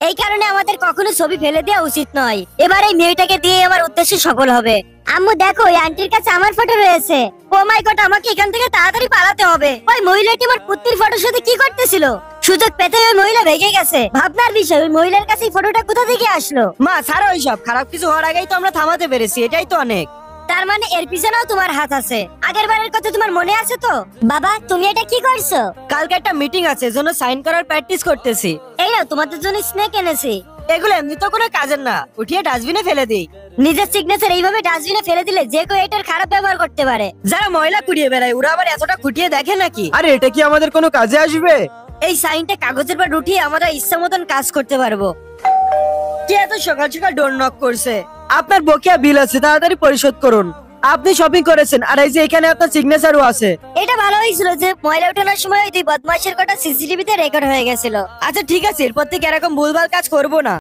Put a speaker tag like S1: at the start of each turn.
S1: এই কারণে আমাদের কখনো ছবি ফেলে দেওয়া উচিত নয়। এবার এই মেয়েটাকে দিয়ে আমার উদ্দেশ্য সফল হবে। আম্মু দেখো, ওই আন্টির কাছে আমার ফটো রয়েছে। ও মাই গড, আমাকে এখান থেকে তাড়াতাড়ি পালাতে হবে। ওই মহিলাটি আমার পুত্রের ফটোর সাথে কি করতেছিল? সুযোগ পেতে ওই মহিলা ভেগে গেছে। ভাবনার বিষয়, ওই মহিলার কাছে এই ফটোটা কোথা থেকে আসলো?
S2: মা ছাড়ো ওইসব, খারাপ কিছু হওয়ার আগেই তো আমরা থামাতে পেরেছি, এটাই তো অনেক।
S1: তার মানে এর পিছনেও তোমার হাত আছে। আগের বারের কথা তোমার মনে আছে তো? বাবা, তুমি এটা কি করছো?
S2: কালকে একটা মিটিং আছে, জন্য সাইন করার প্র্যাকটিস করতেছি।
S1: এই নাও, তোমাদের জন্য স্নেক এনেছি।
S2: এগুলো এমনি তো কোনো কাজের না, উঠিয়ে ডাস্টবিনে ফেলে দিই।
S1: নিজের সিগনেচার এইভাবে ডাস্টবিনে ফেলে দিলে যে কেউ এটার খারাপ ব্যবহার করতে পারে।
S2: যারা ময়লা কুড়িয়ে বেড়ায় ওরা আবার এতটা খুঁটিয়ে দেখে নাকি?
S3: আরে এটা কি আমাদের কোনো কাজে আসবে?
S2: এই সাইনটা কাগজের পর উঠিয়ে আমরা ইচ্ছা মতন কাজ করতে পারবো। কে এত সকাল সকাল ডোর নক করছে?
S3: আপনার বকেয়া বিল আছে, তাড়াতাড়ি পরিশোধ করুন। আপনি শপিং করেছেন, আর এই যে এখানে আপনার সিগনেচারও আছে।
S1: এটা ভালো হয়েছিল যে ময়লা ওঠানোর সময় ওই দুই বদমাইশের কথা সিসিটিভিতে রেকর্ড হয়ে গেছিল।
S2: আচ্ছা ঠিক আছে, এরপর থেকে এরকম ভুলভাল কাজ করবো না।